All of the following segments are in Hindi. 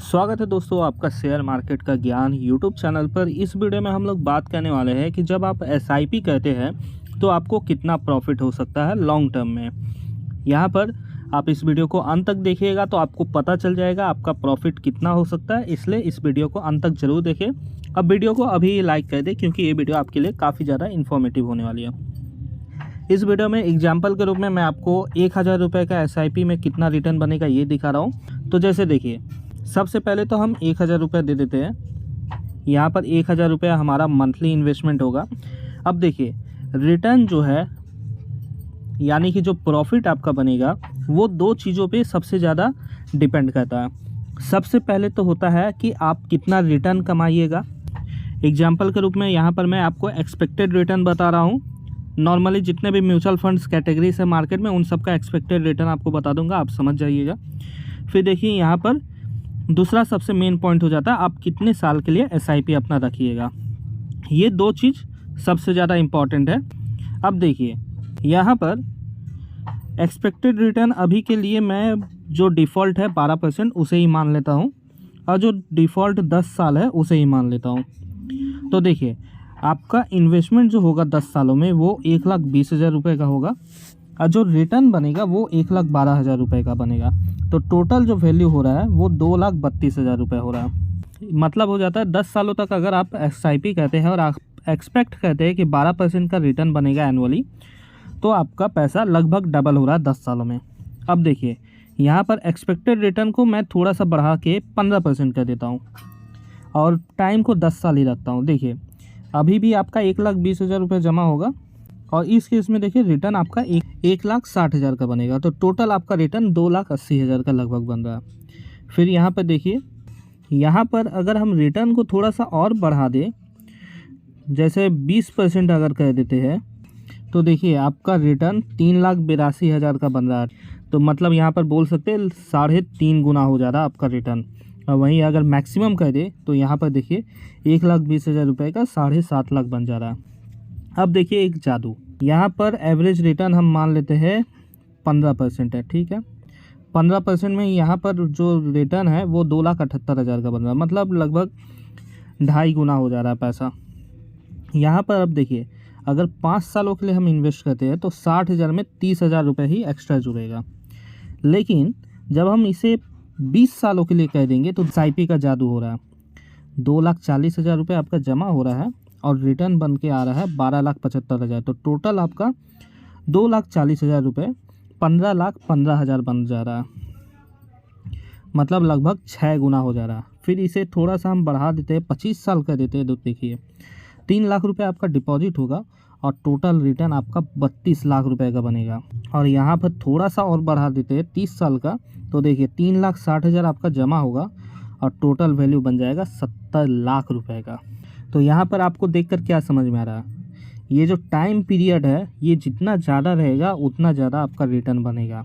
स्वागत है दोस्तों आपका शेयर मार्केट का ज्ञान यूट्यूब चैनल पर। इस वीडियो में हम लोग बात करने वाले हैं कि जब आप एसआईपी कहते हैं तो आपको कितना प्रॉफिट हो सकता है लॉन्ग टर्म में। यहाँ पर आप इस वीडियो को अंत तक देखिएगा तो आपको पता चल जाएगा आपका प्रॉफिट कितना हो सकता है, इसलिए इस वीडियो को अंत तक जरूर देखें। अब वीडियो को अभी लाइक कर दें क्योंकि ये वीडियो आपके लिए काफ़ी ज़्यादा इन्फॉर्मेटिव होने वाली है। इस वीडियो में एग्जाम्पल के रूप में मैं आपको 1000 रुपये का एसआईपी में कितना रिटर्न बनेगा ये दिखा रहा हूँ। तो जैसे देखिए, सबसे पहले तो हम 1000 रुपये दे देते हैं। यहाँ पर 1000 रुपया हमारा मंथली इन्वेस्टमेंट होगा। अब देखिए रिटर्न जो है यानी कि जो प्रॉफिट आपका बनेगा वो दो चीज़ों पे सबसे ज़्यादा डिपेंड करता है। सबसे पहले तो होता है कि आप कितना रिटर्न कमाइएगा। एग्जाम्पल के रूप में यहाँ पर मैं आपको एक्सपेक्टेड रिटर्न बता रहा हूँ। नॉर्मली जितने भी म्यूचुअल फंड्स कैटेगरीज है मार्केट में उन सब का एक्सपेक्टेड रिटर्न आपको बता दूंगा, आप समझ जाइएगा। फिर देखिए यहाँ पर दूसरा सबसे मेन पॉइंट हो जाता है आप कितने साल के लिए एसआईपी अपना रखिएगा। ये दो चीज़ सबसे ज़्यादा इम्पॉर्टेंट है। अब देखिए यहाँ पर एक्सपेक्टेड रिटर्न अभी के लिए मैं जो डिफ़ॉल्ट है 12% उसे ही मान लेता हूँ, और जो डिफ़ॉल्ट 10 साल है उसे ही मान लेता हूँ। तो देखिए आपका इन्वेस्टमेंट जो होगा 10 सालों में वो 1,20,000 रुपये का होगा, और जो रिटर्न बनेगा वो 1,12,000 रुपये का बनेगा। तो टोटल जो वैल्यू हो रहा है वो 2,32,000 रुपये हो रहा है। मतलब हो जाता है 10 सालों तक अगर आप एसआईपी कहते हैं और आप एक्सपेक्ट कहते हैं कि 12% का रिटर्न बनेगा एनुअली, तो आपका पैसा लगभग डबल हो रहा है 10 सालों में। अब देखिए यहाँ पर एक्सपेक्टेड रिटर्न को मैं थोड़ा सा बढ़ा के 15% कर देता हूँ और टाइम को 10 साल ही रखता हूँ। देखिए अभी भी आपका 1,20,000 रुपये जमा होगा और इस केस में देखिए रिटर्न आपका 1,60,000 का बनेगा। तो टोटल आपका रिटर्न 2,80,000 का लगभग बन रहा है। फिर यहाँ पर देखिए, यहाँ पर अगर हम रिटर्न को थोड़ा सा और बढ़ा दें, जैसे 20% अगर कर देते हैं, तो देखिए आपका रिटर्न 3,82,000 का बन रहा है। तो मतलब यहाँ पर बोल सकते हैं 3.5 गुना हो जा रहा है आपका रिटर्न। और वहीं अगर मैक्सिमम कर दे तो यहाँ पर देखिए 1,20,000 रुपये का 7.5 लाख बन जा रहा है। अब देखिए एक जादू, यहाँ पर एवरेज रिटर्न हम मान लेते हैं 15% है, ठीक है। 15% में यहाँ पर जो रिटर्न है वो 2,78,000 का बन रहा है, मतलब लगभग 2.5 गुना हो जा रहा है पैसा। यहाँ पर अब देखिए अगर 5 सालों के लिए हम इन्वेस्ट करते हैं तो 60,000 में 30,000 रुपये ही एक्स्ट्रा जुड़ेगा। लेकिन जब हम इसे 20 सालों के लिए कह देंगे तो एसआईपी का जादू हो रहा है। 2,40,000 रुपये आपका जमा हो रहा है और रिटर्न बन के आ रहा है 12,75,000। तो टोटल आपका 2,40,000 रुपये 15,15,000 बन जा रहा है, मतलब लगभग 6 गुना हो जा रहा है। फिर इसे थोड़ा सा हम बढ़ा देते हैं, 25 साल का देते हैं तो देखिए 3 लाख रुपये आपका डिपॉजिट होगा और टोटल रिटर्न आपका 32 लाख रुपए का बनेगा। और यहाँ पर थोड़ा सा और बढ़ा देते हैं 30 साल का, तो देखिए 3,60,000 आपका जमा होगा और टोटल वैल्यू बन जाएगा 70 लाख रुपए का। तो यहाँ पर आपको देखकर क्या समझ में आ रहा है, ये जो टाइम पीरियड है ये जितना ज़्यादा रहेगा उतना ज़्यादा आपका रिटर्न बनेगा।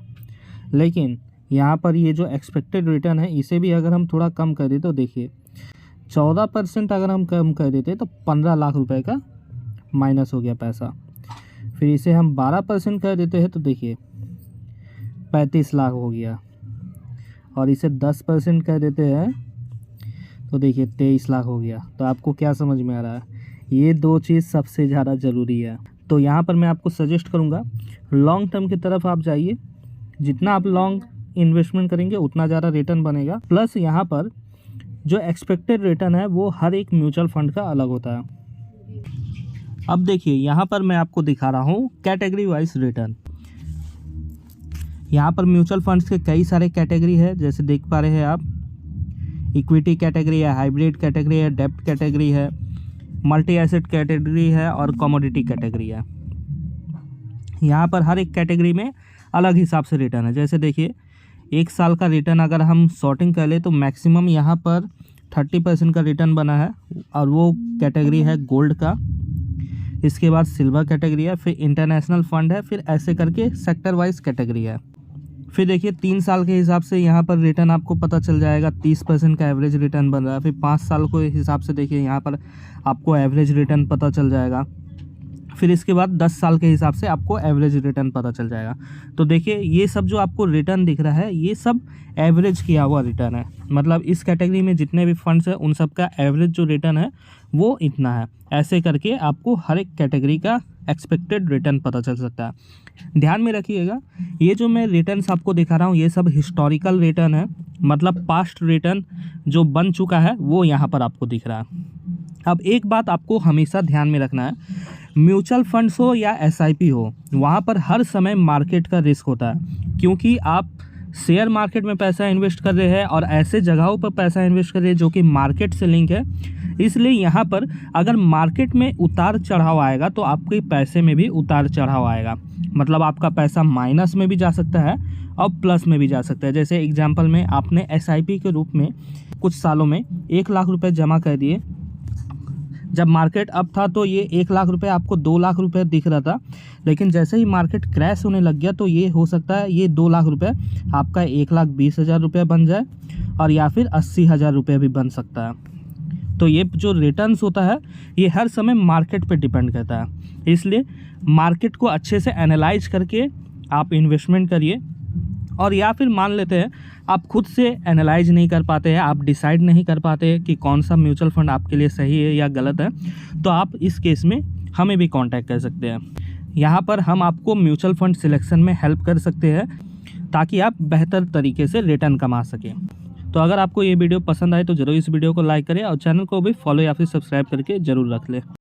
लेकिन यहाँ पर ये जो एक्सपेक्टेड रिटर्न है इसे भी अगर हम थोड़ा कम कर दें तो देखिए 14% अगर हम कम कर देते तो 15 लाख रुपए का माइनस हो गया पैसा। फिर इसे हम 12% कर देते हैं तो देखिए 35 लाख हो गया, और इसे 10% कर देते हैं तो देखिए 23 लाख हो गया। तो आपको क्या समझ में आ रहा है, ये दो चीज़ सबसे ज़्यादा ज़रूरी है। तो यहाँ पर मैं आपको सजेस्ट करूँगा लॉन्ग टर्म की तरफ आप जाइए। जितना आप लॉन्ग इन्वेस्टमेंट करेंगे उतना ज़्यादा रिटर्न बनेगा। प्लस यहाँ पर जो एक्सपेक्टेड रिटर्न है वो हर एक म्यूचुअल फंड का अलग होता है। अब देखिए यहाँ पर मैं आपको दिखा रहा हूँ कैटेगरी वाइज रिटर्न। यहाँ पर म्यूचुअल फंड्स के कई सारे कैटेगरी है, जैसे देख पा रहे हैं आप। इक्विटी कैटेगरी है, हाइब्रिड कैटेगरी है, डेब्ट कैटेगरी है, मल्टी एसेट कैटेगरी है और कमोडिटी कैटेगरी है। यहाँ पर हर एक कैटेगरी में अलग हिसाब से रिटर्न है। जैसे देखिए 1 साल का रिटर्न अगर हम सॉर्टिंग कर ले तो मैक्सिमम यहाँ पर 30% का रिटर्न बना है, और वो कैटेगरी है गोल्ड का। इसके बाद सिल्वर कैटेगरी है, फिर इंटरनेशनल फंड है, फिर ऐसे करके सेक्टर वाइज कैटेगरी है। फिर देखिए 3 साल के हिसाब से यहाँ पर रिटर्न आपको पता चल जाएगा, 30% का एवरेज रिटर्न बन रहा है। फिर 5 साल के हिसाब से देखिए यहाँ पर आपको एवरेज रिटर्न पता चल जाएगा। फिर इसके बाद 10 साल के हिसाब से आपको एवरेज रिटर्न पता चल जाएगा। तो देखिए ये सब जो आपको रिटर्न दिख रहा है ये सब एवरेज किया हुआ रिटर्न है, मतलब इस कैटेगरी में जितने भी फंड्स हैं उन सब का एवरेज जो रिटर्न है वो इतना है। ऐसे करके आपको हर एक कैटेगरी का एक्सपेक्टेड रिटर्न पता चल सकता है। ध्यान में रखिएगा ये जो मैं रिटर्न्स आपको दिखा रहा हूँ ये सब हिस्टोरिकल रिटर्न है, मतलब पास्ट रिटर्न जो बन चुका है वो यहाँ पर आपको दिख रहा है। अब एक बात आपको हमेशा ध्यान में रखना है, म्यूचुअल फंड्स हो या एसआईपी हो, वहाँ पर हर समय मार्केट का रिस्क होता है, क्योंकि आप शेयर मार्केट में पैसा इन्वेस्ट कर रहे हैं और ऐसे जगहों पर पैसा इन्वेस्ट कर रहे हैं जो कि मार्केट से लिंक है। इसलिए यहाँ पर अगर मार्केट में उतार चढ़ाव आएगा तो आपके पैसे में भी उतार चढ़ाव आएगा, मतलब आपका पैसा माइनस में भी जा सकता है और प्लस में भी जा सकता है। जैसे एग्जांपल में आपने एसआईपी के रूप में कुछ सालों में 1 लाख रुपए जमा कर दिए, जब मार्केट अप था तो ये 1 लाख रुपए आपको 2 लाख रुपए दिख रहा था, लेकिन जैसे ही मार्केट क्रैश होने लग गया तो ये हो सकता है ये 2 लाख रुपए आपका 1,20,000 रुपये बन जाए और या फिर 80,000 रुपये भी बन सकता है। तो ये जो रिटर्न्स होता है ये हर समय मार्केट पे डिपेंड करता है, इसलिए मार्केट को अच्छे से एनालाइज करके आप इन्वेस्टमेंट करिए। और या फिर मान लेते हैं आप खुद से एनालाइज नहीं कर पाते हैं, आप डिसाइड नहीं कर पाते कि कौन सा म्यूचुअल फंड आपके लिए सही है या गलत है, तो आप इस केस में हमें भी कांटेक्ट कर सकते हैं। यहाँ पर हम आपको म्यूचुअल फंड सिलेक्शन में हेल्प कर सकते हैं ताकि आप बेहतर तरीके से रिटर्न कमा सकें। तो अगर आपको ये वीडियो पसंद आए तो ज़रूर इस वीडियो को लाइक करें और चैनल को भी फॉलो या फिर सब्सक्राइब करके ज़रूर रख लें।